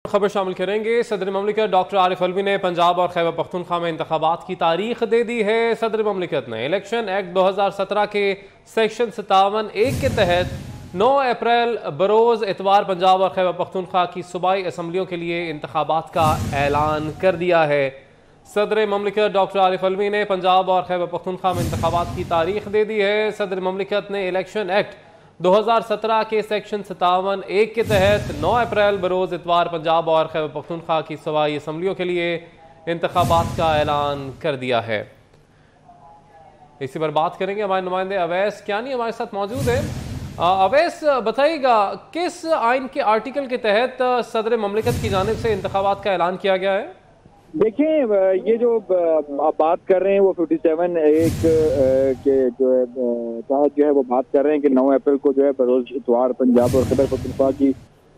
खबर शामिल करेंगे। सदर ममलिकत डॉक्टर आरिफ अलवी ने पंजाब और खैबर पख्तूनख्वा में इंतखाबात की तारीख दे दी है। सदर ममलिकत ने इलेक्शन एक्ट 2017 के सेक्शन 57(1) के तहत 9 अप्रैल बरोज़ इतवार पंजाब और खैबर पख्तूनख्वा की सूबाई असम्बलियों के लिए इंतखाबात का ऐलान कर दिया है। सदर ममलिकत डॉक्टर आरिफ अलवी ने पंजाब और खैबर पख्तूनख्वा में इंतखाबात की तारीख दे दी है। सदर ममलिकत ने इलेक्शन एक्ट 2017 के सेक्शन 57(1) के तहत 9 अप्रैल बरोज़ इतवार पंजाब और खैबर पख्तूनख्वा की सूबाई असम्बलियों के लिए इंतखाबात का ऐलान कर दिया है। इसी पर बात करेंगे, हमारे नुमाइंदे अवैस कियानी हमारे साथ मौजूद है। अवैस, बताइएगा किस आइन के आर्टिकल के तहत सदर ममलिकत की जानिब से इंतखाबात का ऐलान किया गया है? देखें, ये जो आप बात कर रहे हैं वो 57(1) के जो है तहत जो है वो बात कर रहे हैं कि 9 अप्रैल को जो है बरोज इतवार पंजाब और खैबर पख्तूनख्वा की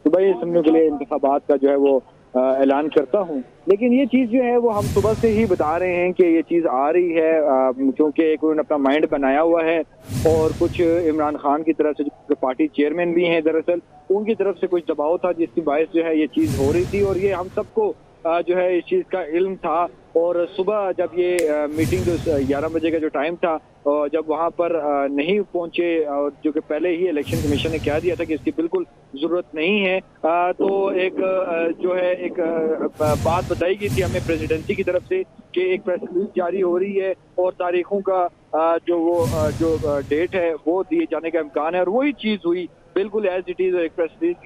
सूबाई असम्बलियों के लिए इंतखाबात का जो है वो ऐलान करता हूँ। लेकिन ये चीज़ जो है वो हम सुबह से ही बता रहे हैं कि ये चीज़ आ रही है, क्योंकि एक उन्होंने अपना माइंड बनाया हुआ है और कुछ इमरान खान की तरफ से जो पार्टी चेयरमैन भी हैं दरअसल उनकी तरफ से कुछ दबाव था जिसकी बायस जो है ये चीज़ हो रही थी और ये हम सबको जो है इस चीज़ का इल्म था। और सुबह जब ये मीटिंग जो 11 बजे का जो टाइम था जब वहाँ पर नहीं पहुँचे और जो कि पहले ही इलेक्शन कमीशन ने कह दिया था कि इसकी बिल्कुल ज़रूरत नहीं है, तो एक जो है एक बात बताई गई थी हमें प्रेसिडेंसी की तरफ से कि एक प्रेस रिलीज जारी हो रही है और तारीखों का जो डेट है वो दिए जाने का इम्कान है। और वही चीज़ हुई बिल्कुल एज इट इज़। एक प्रेस रिलीज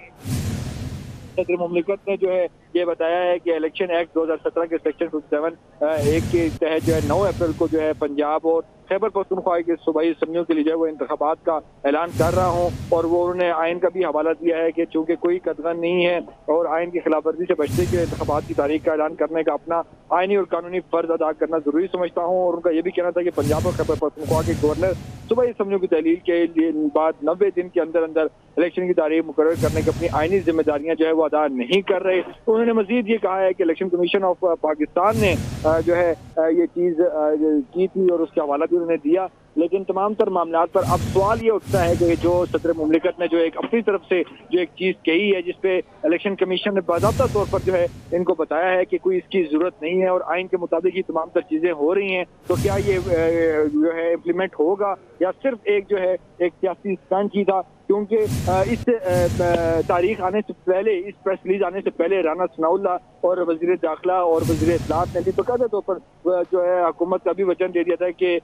सदर ममलिकत ने जो है ये बताया है कि इलेक्शन एक्ट 2017 के सेक्शन 57(1) के तहत जो है 9 अप्रैल को जो है पंजाब और खैबर पख्तूनख्वा के सूबाई असम्बलियों के लिए जो है वो इंतखाबात का ऐलान कर रहा हूँ। और वो उन्होंने आइन का भी हवाला दिया है कि चूंकि कोई कदगन नहीं है और आइन की खिलाफ वर्जी से बचने के इंतखाबात की तारीख का ऐलान करने का अपना आइनी और कानूनी फर्ज अदा करना जरूरी समझता हूँ। और उनका ये भी कहना था कि पंजाब और खैबर पख्तूनख्वा के गवर्नर सूबाई असम्बलियों की तहलील के बाद 90 दिन के अंदर अंदर इलेक्शन की तारीख मुकर्रर करने की अपनी आइनी जिम्मेदारियां जो है वो अदा नहीं कर रहे। तो उन्होंने मजीद ये कहा है कि इलेक्शन कमीशन ऑफ पाकिस्तान ने जो है ये चीज़ की थी और उसका हवाला भी उन्होंने दिया। लेकिन तमाम तर मामलात पर अब सवाल ये उठता है कि जो सदर मुमलिकत ने जो एक अपनी तरफ से जो एक चीज़ कही है जिसपे इलेक्शन कमीशन ने बाज़ाब्ता तौर पर जो है इनको बताया है कि कोई इसकी ज़रूरत नहीं है और आइन के मुताबिक ही तमाम तर चीज़ें हो रही हैं, तो क्या ये जो है इम्प्लीमेंट होगा या सिर्फ एक जो है एक सियासी स्टंट ही था? क्योंकि इस तारीख आने से पहले, इस प्रेस रिलीज आने से पहले राना सनाउल्लाह और वजीर दाखिला और वजीर इत्तलात ने भी बकायदा तौर पर जो है हुकूमत का भी वचन दे दिया था कि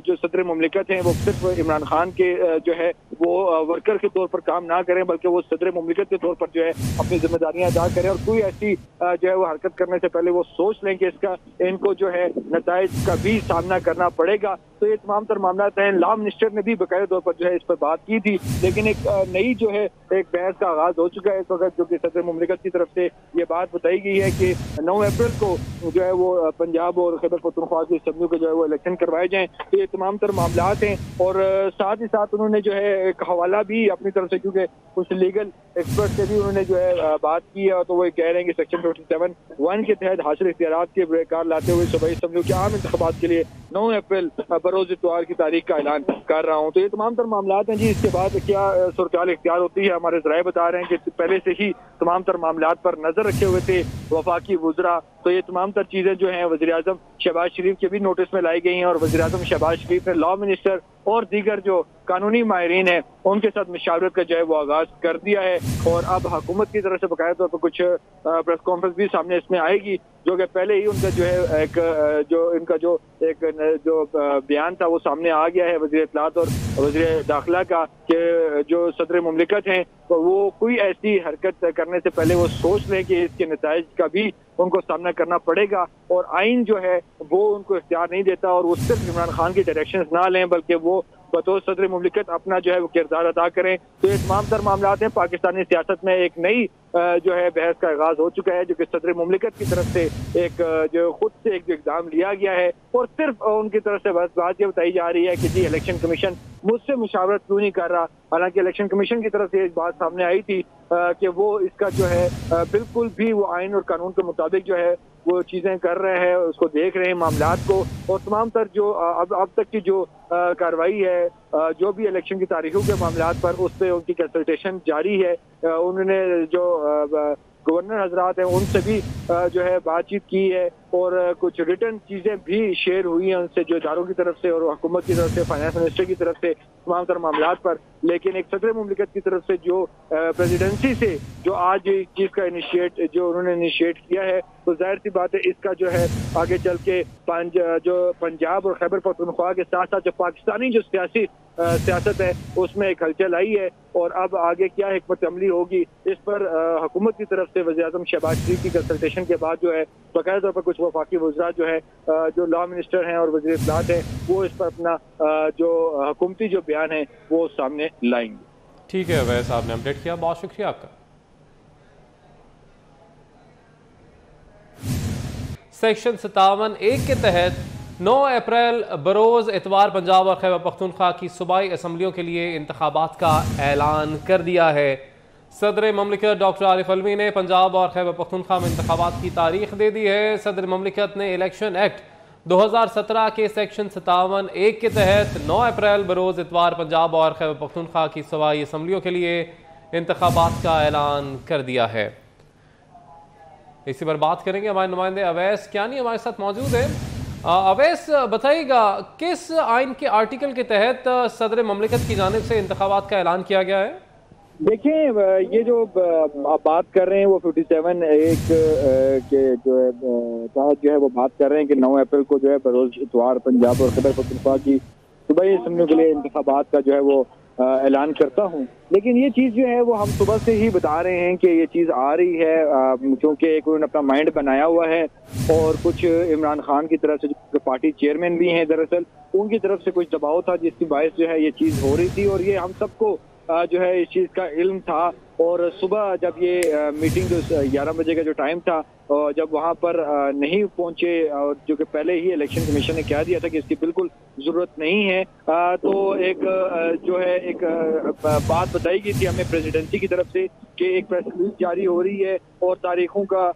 जो सदर मुमलिकत हैं वो सिर्फ इमरान खान के जो है वो वर्कर के तौर पर काम ना करें बल्कि वो सदर मुमलिकत के तौर पर जो है अपनी जिम्मेदारियां अदा करें और कोई ऐसी जो है वो हरकत करने से पहले वो सोच लें कि इसका इनको जो है नताइज का भी सामना करना पड़ेगा। तो ये तमाम तर मामला हैं। लॉ मिनिस्टर ने भी बाकायदा तौर पर जो है इस पर बात की थी, लेकिन एक नई जो है एक बहस का आगाज हो चुका है इस वक्त, जो कि सदर मुमलिकत की तरफ से ये बात बताई गई है कि 9 अप्रैल को जो है वो पंजाब और खैबर पख्तूनख्वा की असम्बलियों के जो है वो इलेक्शन करवाए जाएं। तो ये तमाम तर मामलात हैं और साथ ही साथ उन्होंने जो है एक हवाला भी अपनी तरफ से, क्योंकि कुछ लीगल एक्सपर्ट से भी उन्होंने जो है बात की है, तो वो कह रहे हैं कि सेक्शन 57(1) के तहत हासिल इख्तियारात के बेकार लाते हुए सूबाई असम्बलियों के आम इंतखाबात के लिए 9 अप्रैल बरोज इतवार की तारीख का ऐलान कर रहा हूँ। तो ये तमाम तर मामलात हैं जी। इसके बाद क्या सूरत इख्तियार होती है, हमारे ज़राए बता रहे हैं कि पहले से ही तमाम तर मामलात पर नजर रखे हुए थे वफाकी वुज़रा। तो ये तमाम तर चीज़ें जो हैं वज़ीर आज़म शहबाज शरीफ के भी नोटिस में लाई गई हैं और वज़ीर आज़म शहबाज शरीफ ने लॉ मिनिस्टर और दीगर जो कानूनी माहिरीन है उनके साथ मशावरत का जो है वो आगाज कर दिया है। और अब हुकूमत की तरफ से बकायदा तौर पर कुछ प्रेस कॉन्फ्रेंस भी सामने इसमें आएगी, जो कि पहले ही उनका जो है एक जो इनका जो एक जो बयान था वो सामने आ गया है वज़ीर इत्तलात और वज़ीर दाखिला का, कि जो सदर मुमलिकत हैं तो वो कोई ऐसी हरकत करने से पहले वो सोच लें कि इसके नताइज का भी उनको सामना करना पड़ेगा। और आइन जो है वो उनको इख्तियार नहीं देता और वो सिर्फ इमरान खान की डायरेक्शंस ना लें बल्कि वो बतौर सदर मुमलिकत अपना जो है वो किरदार अदा करें। तो ये तमाम तर मामलात हैं। पाकिस्तानी सियासत में एक नई जो है बहस का आगाज हो चुका है, जो कि सदर मुमलिकत की तरफ से एक जो खुद से एक इक़दाम लिया गया है और सिर्फ उनकी तरफ से बस बात ये बताई जा रही है कि जी इलेक्शन कमीशन मुझसे मुशावरत क्यों नहीं कर रहा। हालांकि इलेक्शन कमीशन की तरफ से एक बात सामने आई थी कि वो इसका जो है बिल्कुल भी वो आइन और कानून के मुताबिक जो है वो चीज़ें कर रहे हैं, उसको देख रहे हैं मामलात को। और तमाम तर जो अब तक की जो कार्रवाई है जो भी इलेक्शन की तारीखों के मामलात पर उस पर उनकी कंसल्टेशन जारी है। उन्होंने जो गवर्नर हजरात हैं उनसे भी जो है बातचीत की है और कुछ रिटर्न चीज़ें भी शेयर हुई हैं उनसे, जो इदारों की तरफ से और हुकूमत की तरफ से, फाइनेंस मिनिस्टर की तरफ से, तमाम तरह मामलात पर। लेकिन एक सदर मुमलिकत की तरफ से जो प्रेसिडेंसी से जो आज इस चीज़ का जो उन्होंने इनिशिएट किया है, तो जाहिर सी बात है इसका जो है आगे चल के जो पंजाब और खैबर पख्तूनख्वा के साथ साथ जो पाकिस्तानी जो सियासत है उसमें एक हलचल आई है। और अब आगे क्या हिकमत अमली होगी इस पर हुकूमत की तरफ से वज़ीर-ए-आज़म शहबाज शरीफ की कंसल्टेशन के बाद जो है बाकायदा तौर पर कुछ वफाकी वज़रा जो है जो लॉ मिनिस्टर हैं और वज़ीर इत्तलात हैं वो इस पर अपना जो हुकूमती जो बयान है वो सामने लाएंगे। ठीक है अवैस साहब ने अपडेट किया, बहुत शुक्रिया आपका। सेक्शन 57(1) के तहत 9 अप्रैल बरोज़ इतवार पंजाब और खैबर पख्तूनख्वा की सूबाई असम्बलियों के लिए इंतखाबात का ऐलान कर दिया है। सदर ममलिकत डॉक्टर आरिफ अलवी ने पंजाब और खैबर पख्तूनख्वा में इंतखाबात की तारीख दे दी है। सदर ममलिकत ने इलेक्शन एक्ट 2017 के सेक्शन 57(1) के तहत 9 अप्रैल बरोज़ इतवार पंजाब और खैबर पख्तूनख्वा की सूबाई असम्बलियों के लिए इंतखाबात का ऐलान कर दिया है। इसी पर बात करेंगे, हमारे नुमाइंदे अवैस कियानी हमारे साथ मौजूद है। अवैस बताइएगा किस आइन के आर्टिकल के तहत सदर ममलिकत की जानिब से इंतखाबात का ऐलान किया गया है? देखें, ये जो आप बात कर रहे हैं वो 57(1) के जो है तहत जो है वो बात कर रहे हैं कि 9 अप्रैल को जो है बरोज़ इतवार पंजाब और खैबर पख्तूनख्वा की सूबाई असम्बलियों के लिए इंतखाबात का जो है वो ऐलान करता हूँ। लेकिन ये चीज़ जो है वो हम सुबह से ही बता रहे हैं कि ये चीज़ आ रही है, क्योंकि एक उन्होंने अपना माइंड बनाया हुआ है और कुछ इमरान खान की तरफ से जो पार्टी चेयरमैन भी हैं दरअसल उनकी तरफ से कुछ दबाव था जिसकी बायस जो है ये चीज़ हो रही थी और ये हम सबको जो है इस चीज़ का इल्म था। और सुबह जब ये मीटिंग जो 11 बजे का जो टाइम था जब वहाँ पर नहीं पहुँचे और जो कि पहले ही इलेक्शन कमीशन ने कह दिया था कि इसकी बिल्कुल ज़रूरत नहीं है, तो एक जो है एक बात बताई गई थी हमें प्रेसिडेंसी की तरफ से कि एक प्रेस रिलीज जारी हो रही है और तारीखों का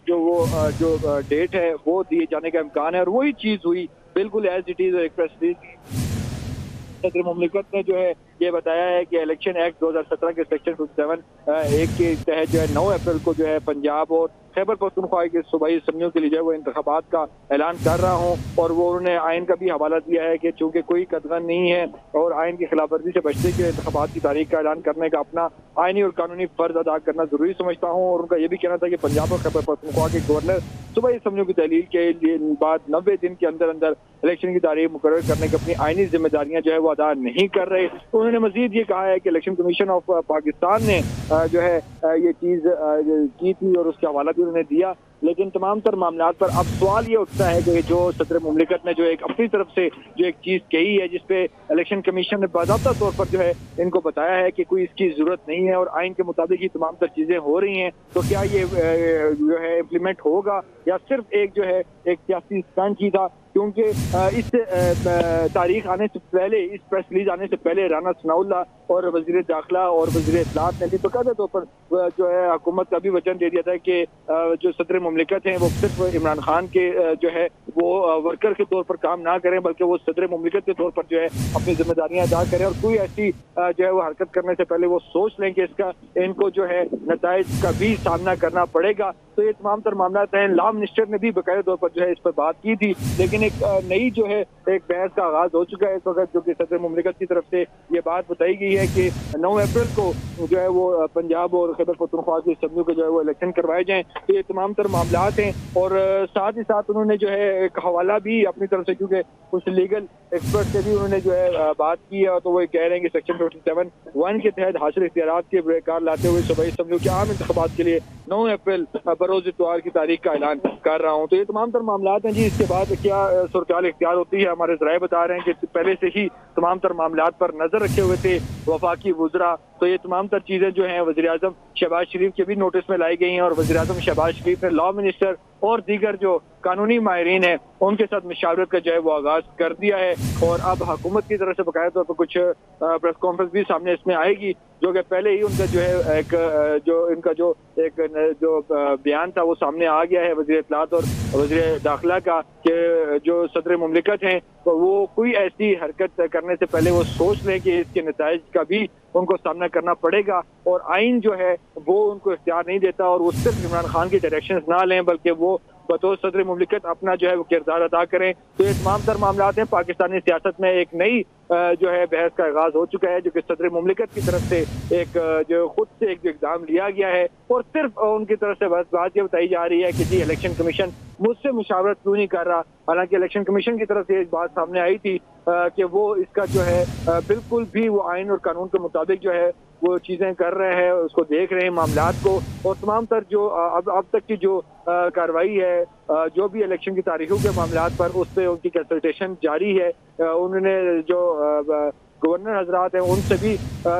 जो डेट है वो दिए जाने का इम्कान है। और वही चीज़ हुई बिल्कुल एज इट इज़। एक प्रेस रिलीज सदर मुमलिकत ने जो है ये बताया है कि इलेक्शन एक्ट 2017 के सेक्शन 57(1) के तहत जो है 9 अप्रैल को जो है पंजाब और खैबर पख्तूनख्वा के सूबाई असम्बलियों के लिए जो है वो इंतखाबात का ऐलान कर रहा हूँ। और वो उन्होंने आइन का भी हवाला दिया है कि चूँकि कोई कदगन नहीं है और आइन की खिलाफ वर्जी से बचने के इंतखाबात की तारीख का ऐलान करने का अपना आइनी और कानूनी फर्ज अदा करना जरूरी समझता हूँ। और उनका ये भी कहना था कि पंजाब और खैबर पख्तूनख्वा के गवर्नर सूबाई असम्बलियों की तहलील के बाद 90 दिन के अंदर अंदर इलेक्शन की तारीख मुकर्रर करने की अपनी आइनी जिम्मेदारियां जो है वो अदा नहीं कर रहे। तो उन्होंने मजीद ये कहा है कि इलेक्शन कमीशन ऑफ पाकिस्तान ने जो है ये चीज़ की थी और उसका हवाला भी उन्होंने दिया। लेकिन तमाम तर मामलात पर अब सवाल ये उठता है कि जो सदर मुमलिकत ने जो एक अपनी तरफ से जो एक चीज़ कही है जिसपे इलेक्शन कमीशन ने बाज़ाब्ता तौर पर जो है इनको बताया है कि कोई इसकी ज़रूरत नहीं है और आइन के मुताबिक ही तमाम तर चीज़ें हो रही हैं, तो क्या ये जो है इम्प्लीमेंट होगा या सिर्फ एक जो है एक सियासी स्टंट ही था? क्योंकि इस तारीख आने से पहले, इस प्रेस रिलीज आने से पहले राना सनाउल्लाह और वज़ीर दाखिला और वज़ीर इत्तलात ने भी बकायदा तौर पर जो है हुकूमत का भी वचन दे दिया था कि जो सदर मुमलिकत हैं वो सिर्फ इमरान खान के जो है वो वर्कर के तौर पर काम ना करें बल्कि वो सदर मुमलिकत के तौर पर जो है अपनी जिम्मेदारियां अदा करें और कोई ऐसी जो है वो हरकत करने से पहले वो सोच लें कि इसका इनको जो है नताइज का भी सामना करना पड़ेगा। तो ये तमाम तर मामला हैं। लॉ मिनिस्टर ने भी बाकायदा तौर पर जो है इस पर बात की थी, लेकिन एक नई जो है एक बहस का आगाज हो चुका है इस वक्त, जो कि सदर मुमलिकत की तरफ से ये बात बताई गई है कि 9 अप्रैल को जो है वो पंजाब और खैबर पख्तूनख्वा की असम्बलियों के जो है वो इलेक्शन करवाए जाएं। तो ये तमाम तर मामलात हैं और साथ ही साथ उन्होंने जो है एक हवाला भी अपनी तरफ से, क्योंकि कुछ लीगल एक्सपर्ट से भी उन्होंने जो है बात की है, तो वो कह रहे हैं कि सेक्शन 57(1) के तहत हासिल इख्तियारात के बेकार लाते हुए सूबाई असम्बलियों के आम इंतखाबात के लिए 9 अप्रैल बरोज़ इतवार की तारीख का ऐलान कर रहा हूँ। तो ये तमाम तर मामलात हैं जी। इसके बाद क्या सूरत इख्तियार होती है, हमारे ज़राए बता रहे हैं कि पहले से ही तमाम तर मामलात पर नजर रखे हुए थे वफाकी वुज़रा। तो ये तमाम तर चीज़ें जो हैं वज़ीर-ए-आज़म शहबाज शरीफ के भी नोटिस में लाई गई हैं और वज़ीर-ए-आज़म शहबाज शरीफ ने लॉ मिनिस्टर और दीगर जो कानूनी माहिरीन है उनके साथ मशावरत का जो है वो आगाज कर दिया है। और अब हुकूमत की तरफ से बकायदा तौर पर कुछ प्रेस कॉन्फ्रेंस भी सामने इसमें आएगी, जो कि पहले ही उनका जो है एक जो इनका जो एक जो बयान था वो सामने आ गया है वज़ीर इत्तलात और वज़ीर दाखिला का, कि जो सदर मुमलिकत हैं तो वो कोई ऐसी हरकत करने से पहले वो सोच लें कि इसके नताइज का भी उनको सामना करना पड़ेगा और आइन जो है वो उनको इख्तियार नहीं देता और वो सिर्फ इमरान खान की डायरेक्शन ना लें बल्कि वो बतौर सदर मुमलिकत अपना जो है वो किरदार अदा करें। तो ये तमाम तर मामला हैं। पाकिस्तानी सियासत में एक नई जो है बहस का आगाज हो चुका है जो कि सदर मुमलिकत की तरफ से एक जो खुद से एक इक़दाम लिया गया है और सिर्फ उनकी तरफ से बस बात ये बताई जा रही है कि जी इलेक्शन कमीशन मुझसे मुशावरत क्यों नहीं कर रहा। हालांकि इलेक्शन कमीशन की तरफ से ये बात सामने आई थी कि वो इसका जो है बिल्कुल भी वो आइन और कानून के मुताबिक जो है वो चीजें कर रहे हैं, उसको देख रहे हैं मामलात को और तमाम तर जो अब तक की जो कार्रवाई है जो भी इलेक्शन की तारीखों के मामलात पर उस पर उनकी कंसल्टेशन जारी है। उन्होंने जो गवर्नर हजरात हैं उनसे भी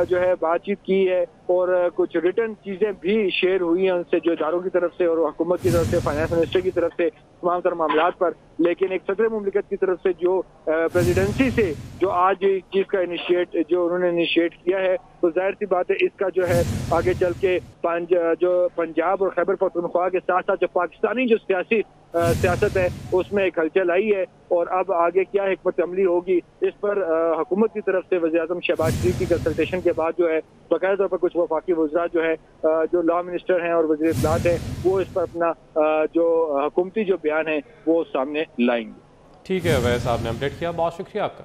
जो है बातचीत की है और कुछ रिटर्न चीज़ें भी शेयर हुई हैं उनसे जो इदारों की तरफ से और हुकूमत की तरफ से फाइनेंस मिनिस्टर की तरफ से तमाम तर मामलात पर। लेकिन एक सदर मुमलिकत की तरफ से जो प्रेसिडेंसी से जो आज इस चीज़ का जो उन्होंने इनिशिएट किया है तो जाहिर सी बात है इसका जो है आगे चल के जो पंजाब और खैबर पख्तूनख्वा के साथ साथ जो पाकिस्तानी जो सियासत है उसमें एक हलचल आई है और अब आगे क्या हिकमत अमली होगी इस पर हुकूमत की तरफ से वज़ीर-ए-आज़म शहबाज शरीफ की कंसल्टेशन के बाद जो है बाकायदा तौर पर कुछ वफाकी वज़रा जो है जो लॉ मिनिस्टर हैं और वज़ीर इत्तलात हैं वो इस पर अपना जो हुकूमती जो बयान है वो सामने लाएंगे। ठीक है, वैसे आपने अपडेट किया, बहुत शुक्रिया आपका।